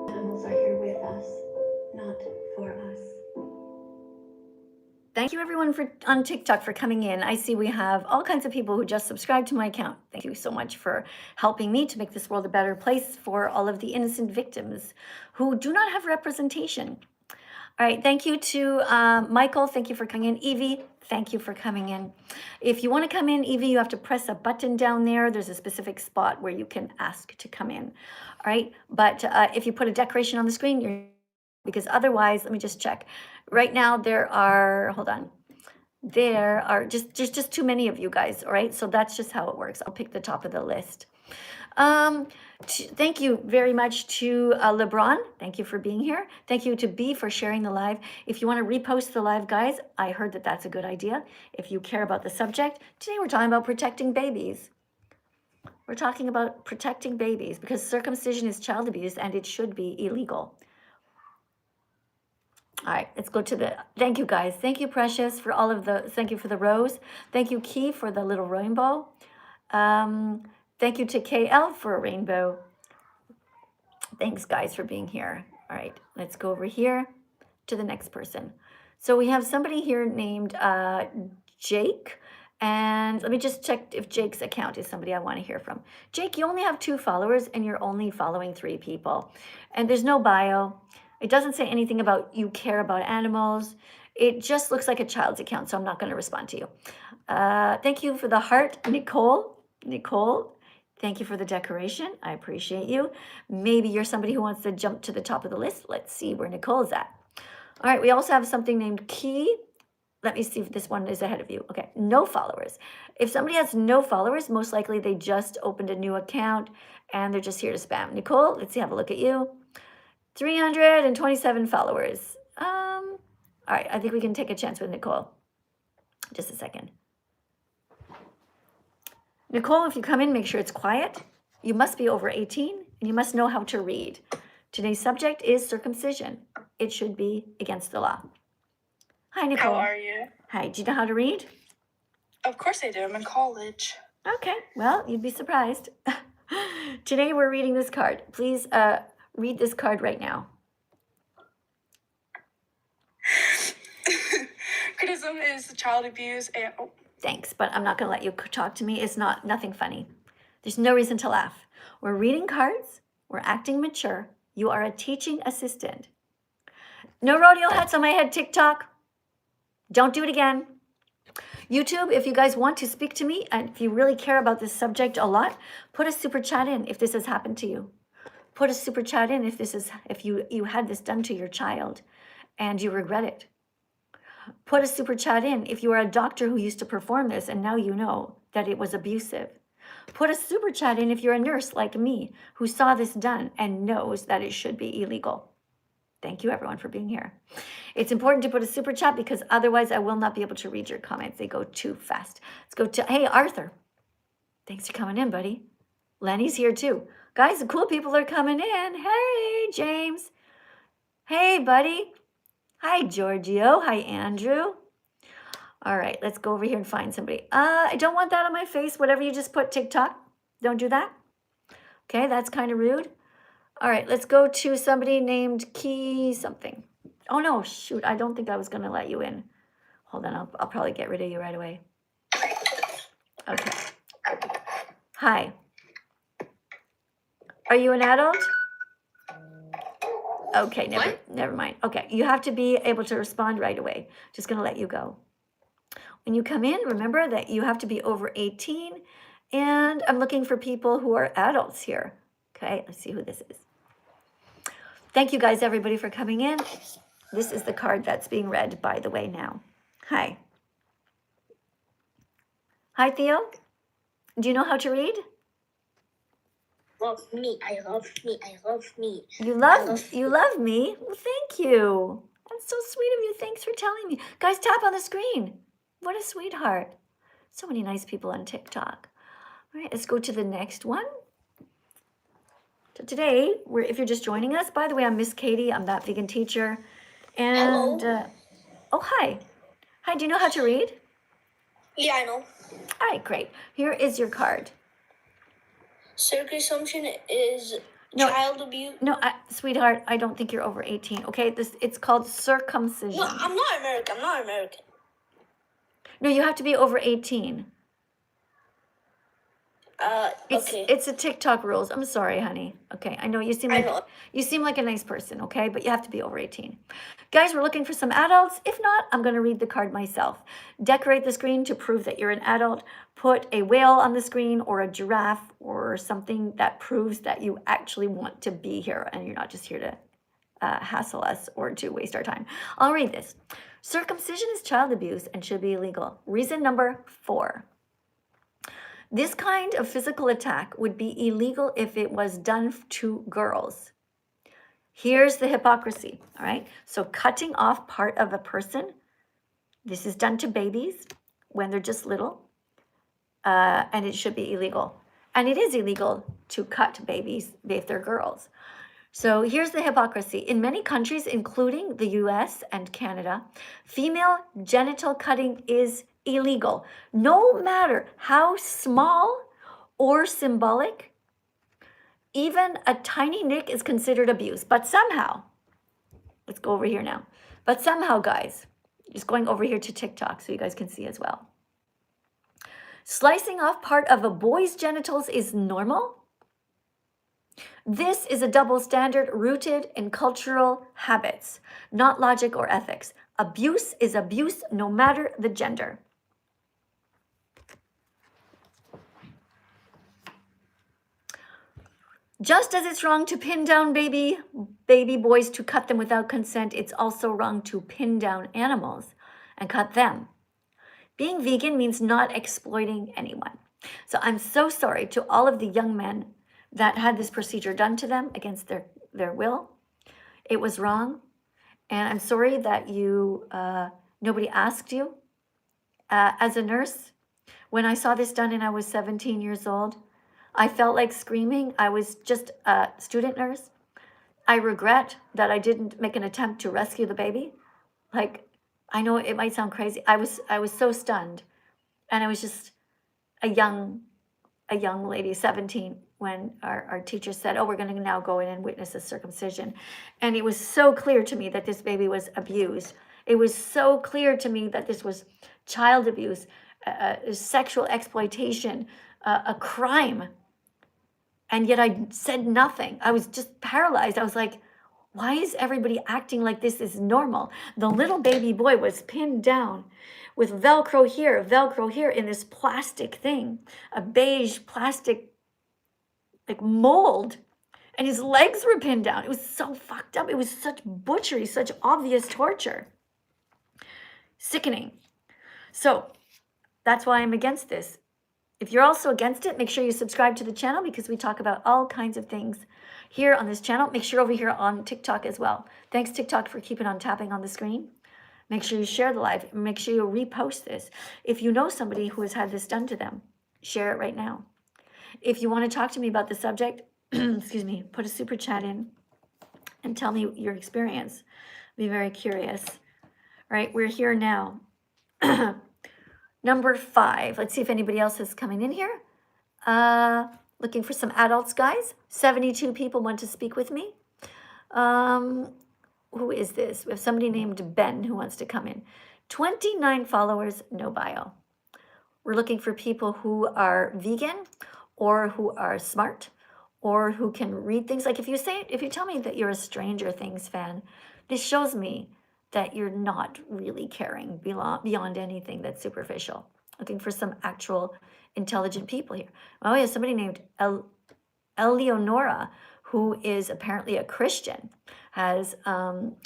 Animals are here with us, not for us. Thank you everyone on TikTok for coming in. I see we have all kinds of people who just subscribed to my account. Thank you so much for helping me to make this world a better place for all of the innocent victims who do not have representation. All right, thank you to Michael. Thank you for coming in. Evie, thank you for coming in. If you want to come in, Evie, you have to press a button down there. There's a specific spot where you can ask to come in. All right, but if you put a decoration on the screen, you're because otherwise, let me just check. Right now, there are just too many of you guys. All right, so that's just how it works. I'll pick the top of the list. Thank you very much to LeBron. Thank you for being here. Thank you to B for sharing the live. If you want to repost the live, guys, I heard that that's a good idea. If you care about the subject, today we're talking about protecting babies. We're talking about protecting babies because circumcision is child abuse and it should be illegal. All right, let's go to the, thank you guys. Thank you, Precious, for all of the, thank you for the rose. Thank you, Key, for the little rainbow. Thank you to KL for a rainbow. Thanks, guys, for being here. All right, let's go over here to the next person. So we have somebody here named Jake. And let me just check if Jake's account is somebody I want to hear from. Jake, you only have 2 followers and you're only following 3 people. And there's no bio. It doesn't say anything about you care about animals. It just looks like a child's account, so I'm not going to respond to you. Thank you for the heart, Nicole. Nicole, thank you for the decoration. I appreciate you. Maybe you're somebody who wants to jump to the top of the list. Let's see where Nicole's at. All right, we also have something named Key. Let me see if this one is ahead of you. Okay, no followers. If somebody has no followers, most likely they just opened a new account and they're just here to spam. Nicole, let's see, have a look at you. 327 followers. All right, I think we can take a chance with Nicole. Just a second. Nicole, if you come in, make sure it's quiet. You must be over 18 and you must know how to read. Today's subject is circumcision. It should be against the law. Hi, Nicole. How are you? Hi, do you know how to read? Of course I do. I'm in college. Okay, well, you'd be surprised. Today we're reading this card. Please read this card right now. Criticism is child abuse and... Oh. Thanks, but I'm not going to let you talk to me. It's nothing funny. There's no reason to laugh. We're reading cards. We're acting mature. You are a teaching assistant. No rodeo hats on my head, TikTok. Don't do it again. YouTube, if you guys want to speak to me and if you really care about this subject a lot, put a super chat in if this has happened to you. Put a super chat in if you had this done to your child and you regret it. Put a super chat in if you are a doctor who used to perform this and now you know that it was abusive. Put a super chat in if you're a nurse like me who saw this done and knows that it should be illegal. Thank you everyone for being here. It's important to put a super chat because otherwise I will not be able to read your comments. They go too fast. Let's go to, hey, Arthur. Thanks for coming in, buddy. Lenny's here too. Guys, the cool people are coming in. Hey, James. Hey, buddy. Hi, Giorgio. Hi, Andrew. All right, let's go over here and find somebody. I don't want that on my face. Whatever you just put, TikTok. Don't do that. Okay, that's kind of rude. All right, let's go to somebody named Key something. Oh, no, shoot. I don't think I was going to let you in. Hold on. I'll probably get rid of you right away. Okay. Hi. Are you an adult? Okay, never mind. Okay, you have to be able to respond right away. Just going to let you go. When you come in, remember that you have to be over 18. And I'm looking for people who are adults here. Okay, let's see who this is. Thank you guys, everybody, for coming in. This is the card that's being read, by the way, now. Hi. Hi, Theo. Do you know how to read? Love me. I love me. I love me. You I love me? Well, thank you. That's so sweet of you. Thanks for telling me. Guys, tap on the screen. What a sweetheart. So many nice people on TikTok. All right, let's go to the next one. So today, if you're just joining us, by the way, I'm Miss Katie. I'm that vegan teacher. And, oh, hi. Hi, do you know how to read? Yeah, I know. All right, great. Here is your card. Circumcision is No. child abuse. No, sweetheart, I don't think you're over 18, okay? It's called circumcision. No, I'm not American. I'm not American. No, you have to be over 18. Okay. It's a TikTok rules. I'm sorry, honey. Okay, I know you seem I like know. you seem like a nice person, okay? But you have to be over 18. Guys, we're looking for some adults. If not, I'm going to read the card myself. Decorate the screen to prove that you're an adult. Put a whale on the screen or a giraffe or something that proves that you actually want to be here and you're not just here to hassle us or to waste our time. I'll read this. Circumcision is child abuse and should be illegal. Reason number 4. This kind of physical attack would be illegal if it was done to girls. Here's the hypocrisy, all right? So cutting off part of a person, this is done to babies when they're just little, and it should be illegal. And it is illegal to cut babies if they're girls. So here's the hypocrisy. In many countries, including the US and Canada, female genital cutting is illegal, no matter how small or symbolic. Even a tiny nick is considered abuse. But somehow, let's go over here now. But somehow, guys, just going over here to TikTok so you guys can see as well. Slicing off part of a boy's genitals is normal. This is a double standard rooted in cultural habits, not logic or ethics. Abuse is abuse no matter the gender. Just as it's wrong to pin down baby boys to cut them without consent, it's also wrong to pin down animals and cut them. Being vegan means not exploiting anyone. So I'm so sorry to all of the young men that had this procedure done to them against their will. It was wrong. And I'm sorry that nobody asked you. As a nurse, when I saw this done and I was 17 years old, I felt like screaming. I was just a student nurse. I regret that I didn't make an attempt to rescue the baby. Like, I know it might sound crazy. I was so stunned. And I was just a young lady, 17, when our teacher said, oh, we're going to now go in and witness a circumcision. And it was so clear to me that this baby was abused. It was so clear to me that this was child abuse, sexual exploitation, a crime. And yet I said nothing. I was just paralyzed. I was like, why is everybody acting like this is normal? The little baby boy was pinned down with Velcro here in this plastic thing, a beige plastic like mold, and his legs were pinned down. It was so fucked up. It was such butchery, such obvious torture. Sickening. So that's why I'm against this. If you're also against it, make sure you subscribe to the channel because we talk about all kinds of things here on this channel. Make sure over here on TikTok as well. Thanks, TikTok, for keeping on tapping on the screen. Make sure you share the live. Make sure you repost this. If you know somebody who has had this done to them, share it right now. If you want to talk to me about the subject, excuse me, put a super chat in and tell me your experience. Be very curious. All right, we're here now. Number 5. Let's see if anybody else is coming in here. Looking for some adults, guys. 72 people want to speak with me. Who is this? We have somebody named Ben who wants to come in. 29 followers, no bio. We're looking for people who are vegan or who are smart or who can read things. Like if you tell me that you're a Stranger Things fan, this shows me that you're not really caring beyond anything that's superficial. Looking for some actual intelligent people here. Oh yeah, somebody named Eleonora who is apparently a Christian, has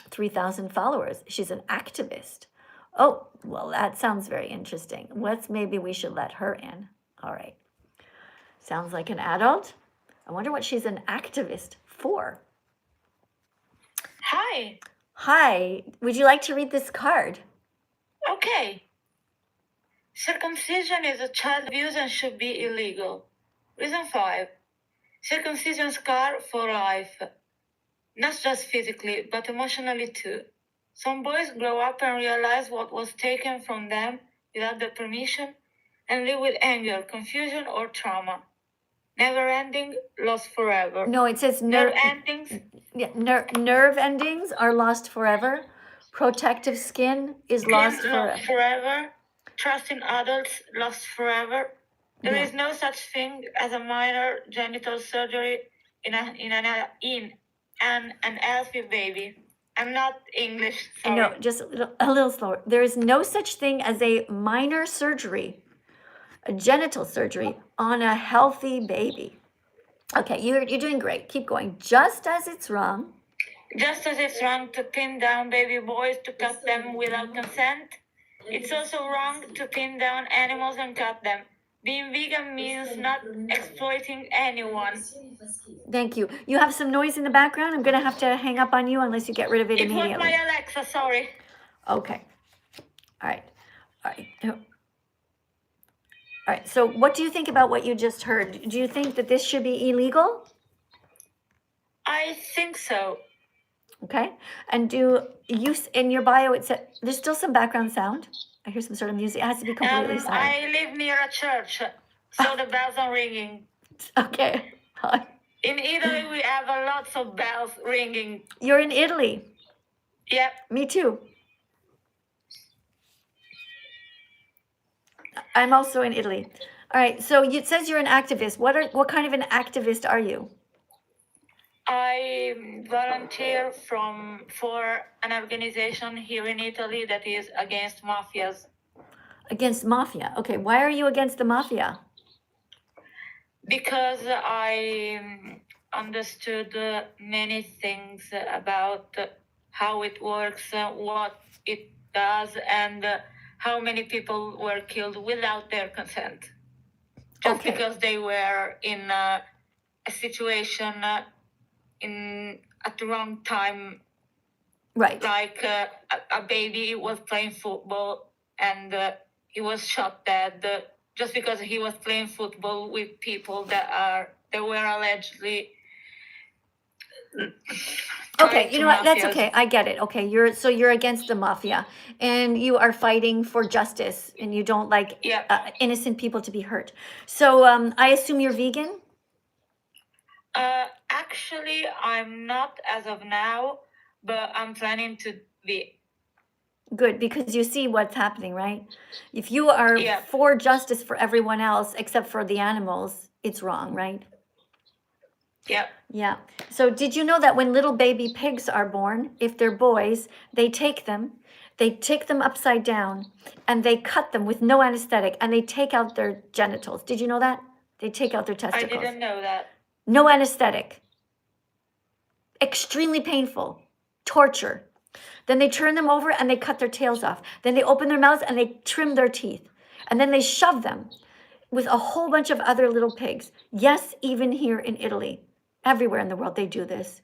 3,000 followers. She's an activist. Oh, well, that sounds very interesting. Maybe we should let her in. All right. Sounds like an adult. I wonder what she's an activist for. Hi. Hi, would you like to read this card? Okay. Circumcision is a child abuse and should be illegal. Reason 5. Circumcision scar for life. Not just physically, but emotionally too. Some boys grow up and realize what was taken from them without their permission and live with anger, confusion, or trauma. Never ending, lost forever. No, it says Nerve endings. Yeah, nerve endings are lost forever. Protective skin is lost forever. Trust in adults lost forever. There is no such thing as a minor genital surgery in an healthy baby. I'm not English. Sorry. No, just a little slower. There is no such thing as a minor surgery, a genital surgery on a healthy baby. Okay, you're doing great. Keep going. Just as it's wrong. Just as it's wrong to pin down baby boys to cut them without consent, it's also wrong to pin down animals and cut them. Being vegan means not exploiting anyone. Thank you. You have some noise in the background. I'm going to have to hang up on you unless you get rid of it immediately. It was my Alexa, sorry. Okay. All right. All right. All right. So what do you think about what you just heard? Do you think that this should be illegal? I think so. Okay. And do you, in your bio, it said, there's still some background sound. I hear some sort of music. It has to be completely silent. I live near a church, so the bells are ringing. Okay. In Italy, we have a lots of bells ringing. You're in Italy? Yep. Me too. I'm also in Italy. All right. So it says you're an activist. What kind of an activist are you? I volunteer for an organization here in Italy that is against mafias. Against mafia. Okay. Why are you against the mafia? Because I understood many things about how it works, what it does, and how many people were killed without their consent. Just because they were in a situation at the wrong time. Right. Like a baby was playing football and he was shot dead just because he was playing football with people that were allegedly. Okay, you know what? That's okay. I get it. Okay, you're against the mafia, and you are fighting for justice, and you don't like innocent people to be hurt. So I assume you're vegan. Actually, I'm not as of now, but I'm planning to be. Good, because you see what's happening, right? If you are for justice for everyone else except for the animals, it's wrong, right? Yeah. Yeah. So did you know that when little baby pigs are born, if they're boys, they take them upside down, and they cut them with no anesthetic, and they take out their genitals. Did you know that? They take out their testicles. I didn't know that. No anesthetic. Extremely painful. Torture. Then they turn them over and they cut their tails off. Then they open their mouths and they trim their teeth. And then they shove them with a whole bunch of other little pigs. Yes, even here in Italy. Everywhere in the world they do this.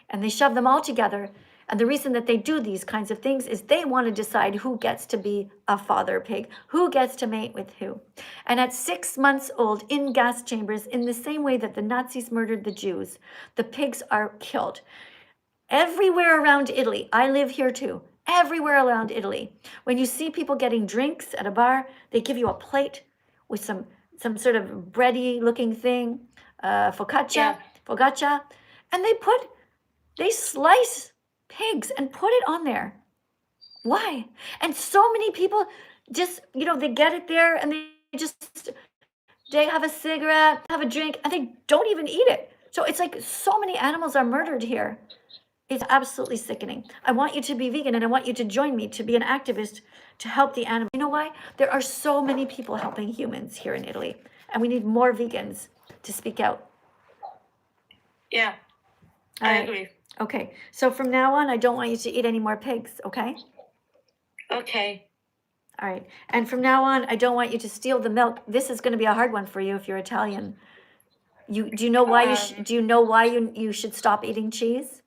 And they shove them all together. And the reason that they do these kinds of things is they want to decide who gets to be a father pig, who gets to mate with who. And at 6 months old, in gas chambers, in the same way that the Nazis murdered the Jews, the pigs are killed. Everywhere around Italy, I live here too, everywhere around Italy, when you see people getting drinks at a bar, they give you a plate with some sort of bready looking thing, focaccia, and they slice pigs and put it on there. Why? And so many people just, they get it there and they have a cigarette, have a drink, and they don't even eat it. So it's like so many animals are murdered here. It's absolutely sickening. I want you to be vegan, and I want you to join me to be an activist to help the animals. You know why? There are so many people helping humans here in Italy, and we need more vegans to speak out. Yeah. All I right. agree. Okay. So from now on, I don't want you to eat any more pigs, okay? Okay. All right. And from now on, I don't want you to steal the milk. This is going to be a hard one for you if you're Italian. Do you know why do you know why you should stop eating cheese?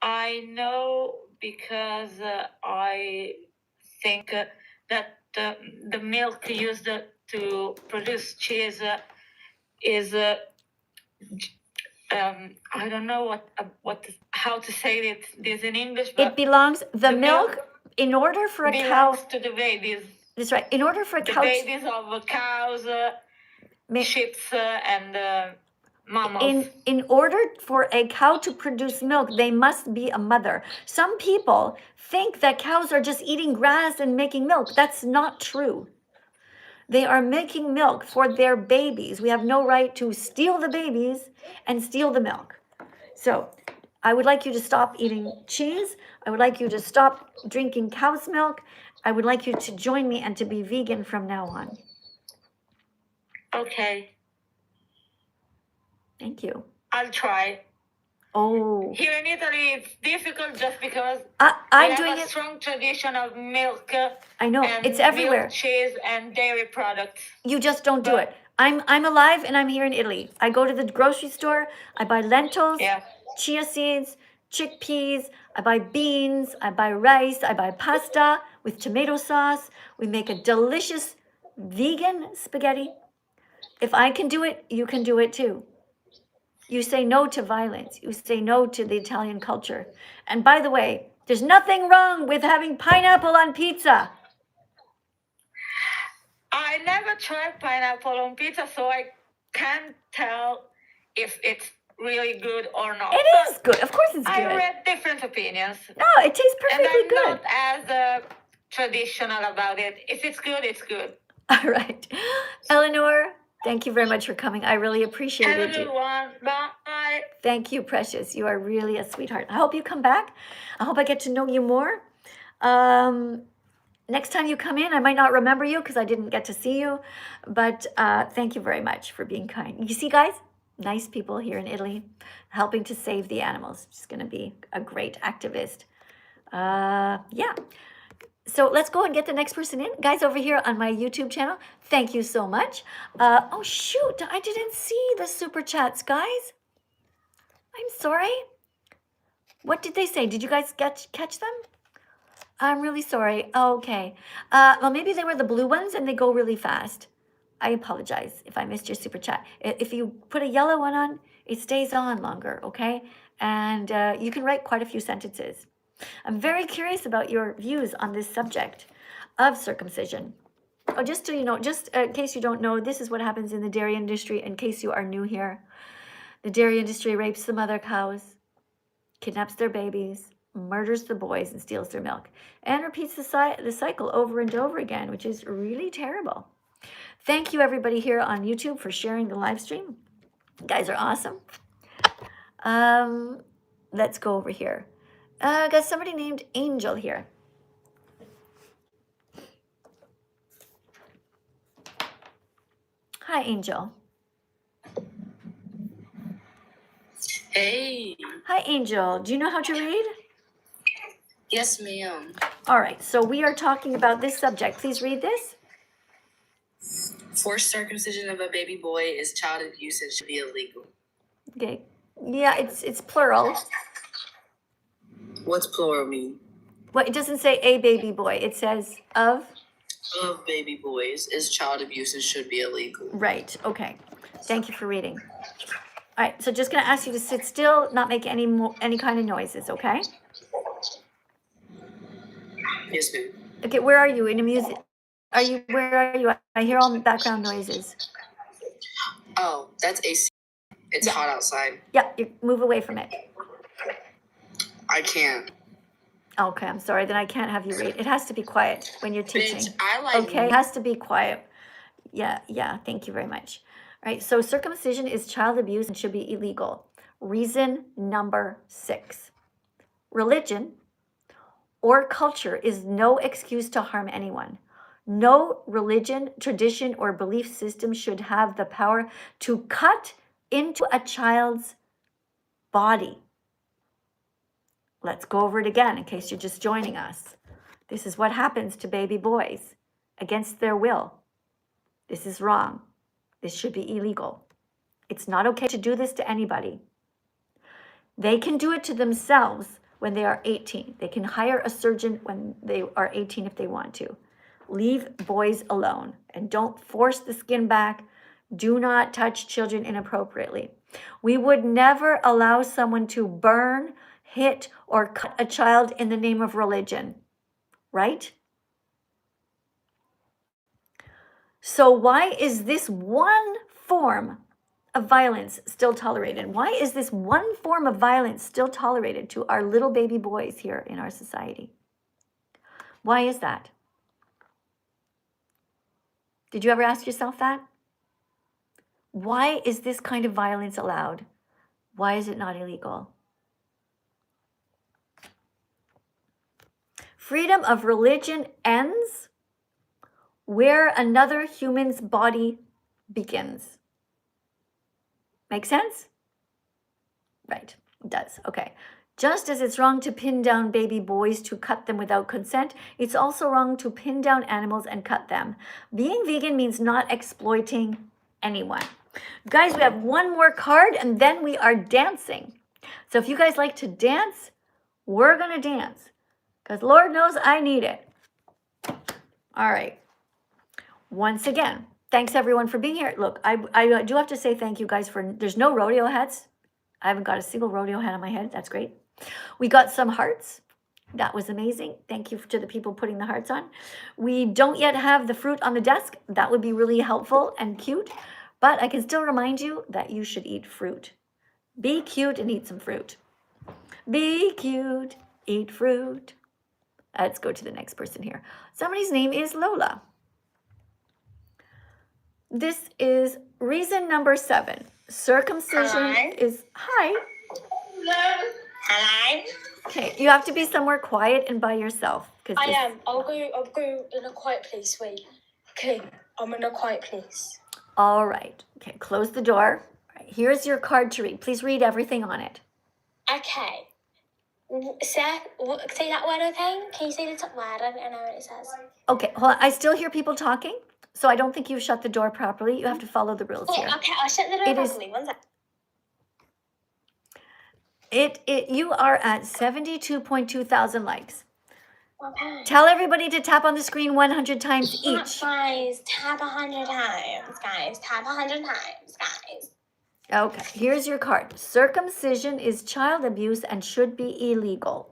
I know because I think that the milk used to produce cheese is I don't know how to say this in English, but It belongs the the milk in order for a cow. belongs to the babies. That's right. In order for a The cow babies of cows, sheep, and mammals. in order for a cow to produce milk, they must be a mother. Some people think that cows are just eating grass and making milk. That's not true. They are making milk for their babies. We have no right to steal the babies and steal the milk. So I would like you to stop eating cheese. I would like you to stop drinking cow's milk. I would like you to join me and to be vegan from now on. Okay, Thank you. I'll try. Oh, Here in Italy, it's difficult just because I'm we doing have a it. strong tradition of milk. I know, and it's everywhere. Milk, cheese, and dairy products. You just don't do it. I'm alive and I'm here in Italy. I go to the grocery store. I buy lentils, Yeah. chia seeds, chickpeas. I buy beans. I buy rice. I buy pasta with tomato sauce. We make a delicious vegan spaghetti. If I can do it, you can do it too. You say no to violence. You say no to the Italian culture. And by the way, there's nothing wrong with having pineapple on pizza. I never tried pineapple on pizza, so I can't tell if it's really good or not. It is good. Of course it's I good. read different opinions. No, it tastes And perfectly I'm good. not as traditional about it. If it's good, it's good. All right. Eleanor, thank you very much for coming. I really Have a appreciated good you. one. Bye. Thank you, Precious. You are really a sweetheart. I hope you come back. I hope I get to know you more. Next time you come in, I might not remember you because I didn't get to see you, but thank you very much for being kind. You see, guys, nice people here in Italy helping to save the animals. She's going to be a great activist. Yeah. So let's go and get the next person in. Guys over here on my YouTube channel, thank you so much. Oh, shoot, I didn't see the super chats, guys. I'm sorry. What did they say? Did you guys catch them? I'm really sorry. Okay. Well, maybe they were the blue ones and they go really fast. I apologize if I missed your super chat. If you put a yellow one on, it stays on longer, okay? And you can write quite a few sentences. I'm very curious about your views on this subject of circumcision. Oh, just so you know, just in case you don't know, this is what happens in the dairy industry. In case you are new here, the dairy industry rapes the mother cows, kidnaps their babies, murders the boys, and steals their milk, and repeats the cycle over and over again, which is really terrible. Thank you, everybody here on YouTube, for sharing the live stream. You guys are awesome. Let's go over here. Got somebody named Angel here. Hi, Angel. Hey. Hi, Angel. Do you know how to read? Yes, ma'am. All right, so we are talking about this subject. Please read this. Forced circumcision of a baby boy is child abuse and should be illegal. Okay. Yeah, it's plural. What's plural mean? Well, it doesn't say a baby boy. It says of. Of baby boys is child abuse and should be illegal. Right. Okay. Thank you for reading. All right. So just gonna ask you to sit still, not make any kind of noises. Okay. Yes, ma'am. Okay. Where are you in the music? Where are you? I hear all the background noises. Oh, that's AC. It's hot outside. Yeah. You move away from it. I can't. Okay. I'm sorry. Then I can't have you read. It has to be quiet when you're teaching. Bitch, I like. Okay. It has to be quiet. Yeah. Thank you very much. All right. So circumcision is child abuse and should be illegal. Reason number 6. Religion or culture is no excuse to harm anyone. No religion, tradition, or belief system should have the power to cut into a child's body. Let's go over it again in case you're just joining us. This is what happens to baby boys against their will. This is wrong. This should be illegal. It's not okay to do this to anybody. They can do it to themselves when they are 18. They can hire a surgeon when they are 18 if they want to. Leave boys alone and don't force the skin back. Do not touch children inappropriately. We would never allow someone to burn, hit, or cut a child in the name of religion, right? So why is this one form of violence still tolerated? Why is this one form of violence still tolerated to our little baby boys here in our society? Why is that? Did you ever ask yourself that? Why is this kind of violence allowed? Why is it not illegal? Freedom of religion ends where another human's body begins. Make sense? Right, it does. Okay. Just as it's wrong to pin down baby boys to cut them without consent, it's also wrong to pin down animals and cut them. Being vegan means not exploiting anyone. Guys, we have one more card and then we are dancing. So if you guys like to dance, we're going to dance. Because Lord knows I need it. All right. Once again, thanks everyone for being here. Look, I do have to say thank you guys for, there's no rodeo hats. I haven't got a single rodeo hat on my head. That's great. We got some hearts. That was amazing. Thank you to the people putting the hearts on. We don't yet have the fruit on the desk. That would be really helpful and cute. But I can still remind you that you should eat fruit. Be cute and eat some fruit. Be cute, eat fruit. Let's go to the next person here. Somebody's name is Lola. This is reason number 7. Circumcision is... Hi. Hello. Okay, you have to be somewhere quiet and by yourself. I am. I'll go in a quiet place. Wait. Okay, I'm in a quiet place. All right. Okay, close the door. All right, here's your card to read. Please read everything on it. Okay. Say that word, okay? Can you say the top word? I don't know what it says. Okay, hold on. I still hear people talking, so I don't think you've shut the door properly. You have to follow the rules here. Okay, I'll shut the door properly. One sec. You are at 72.2 thousand likes. Okay. Tell everybody to tap on the screen 100 times each. Guys, tap 100 times. Guys, tap 100 times, guys. Okay, here's your card. Circumcision is child abuse and should be illegal.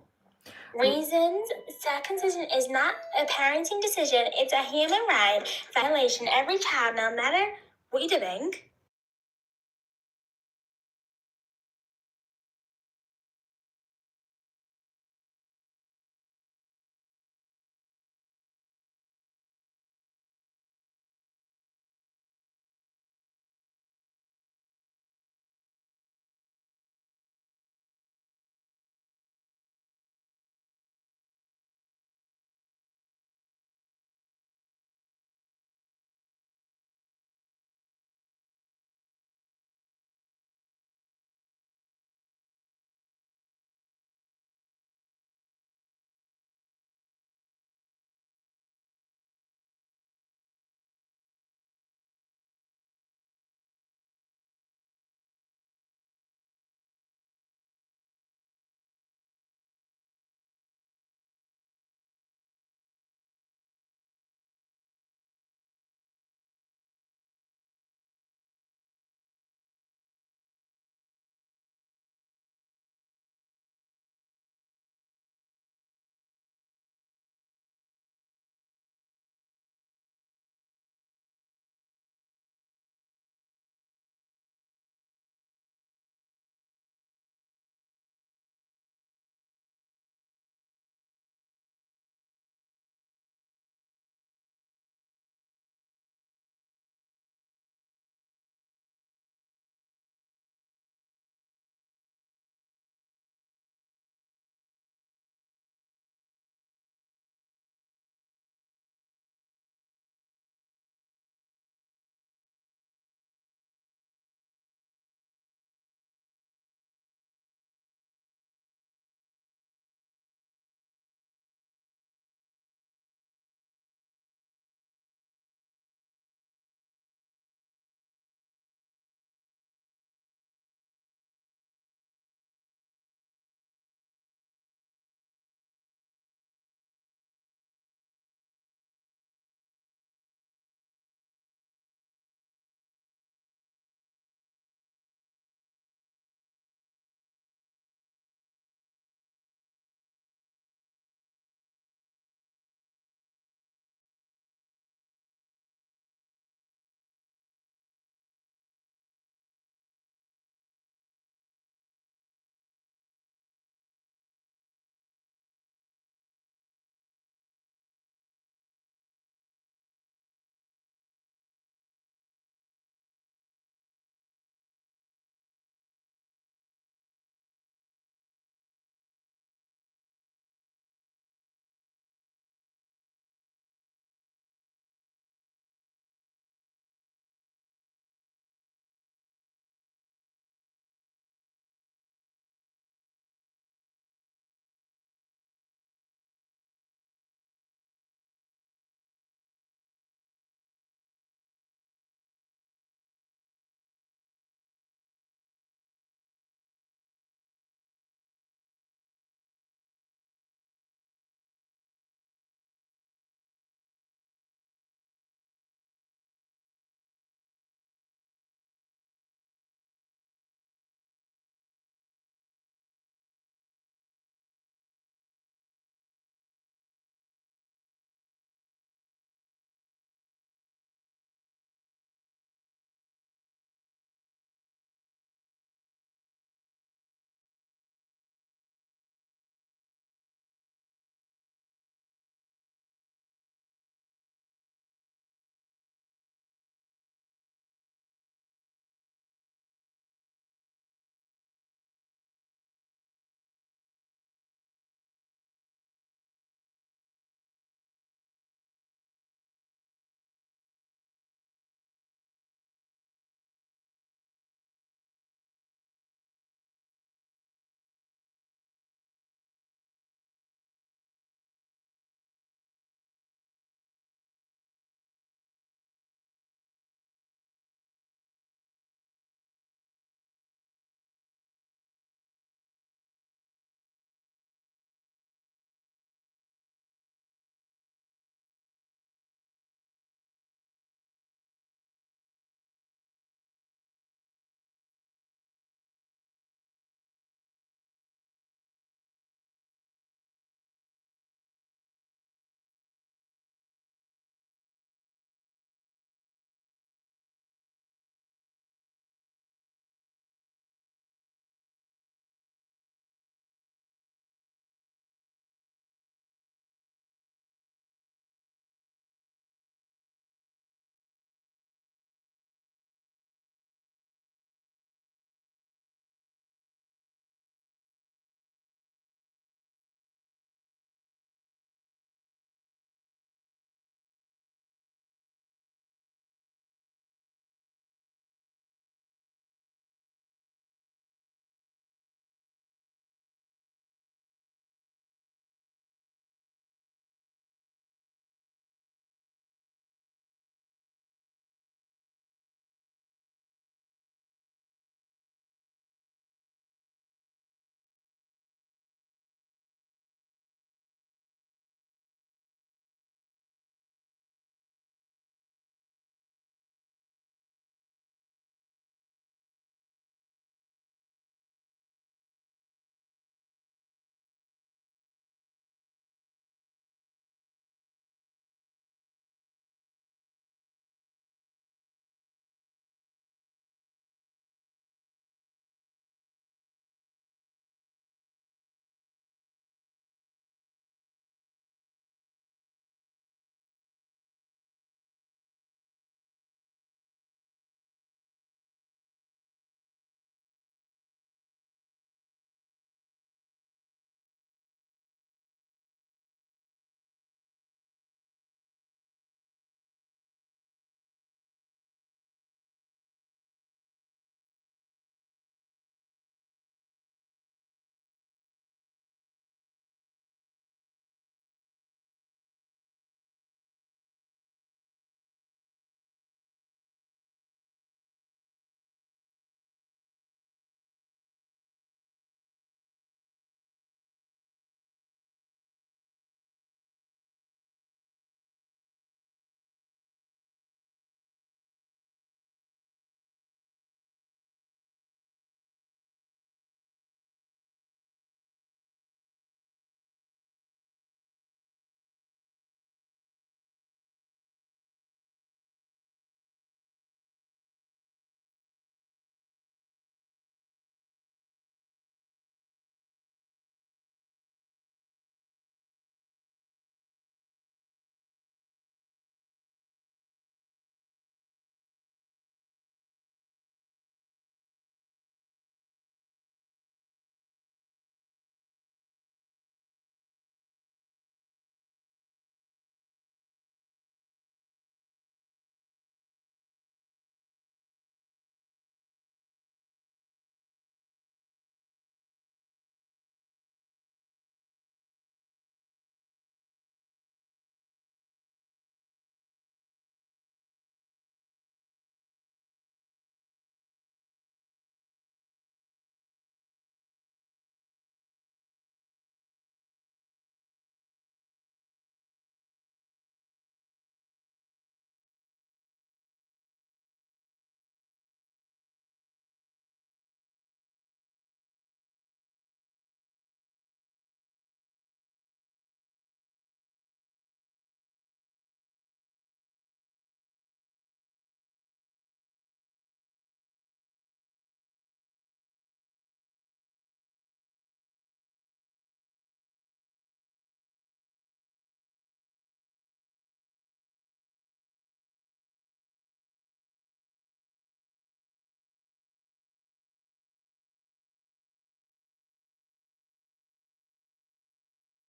Reasons: circumcision is not a parenting decision. It's a human right violation. Every child, no matter what you're doing,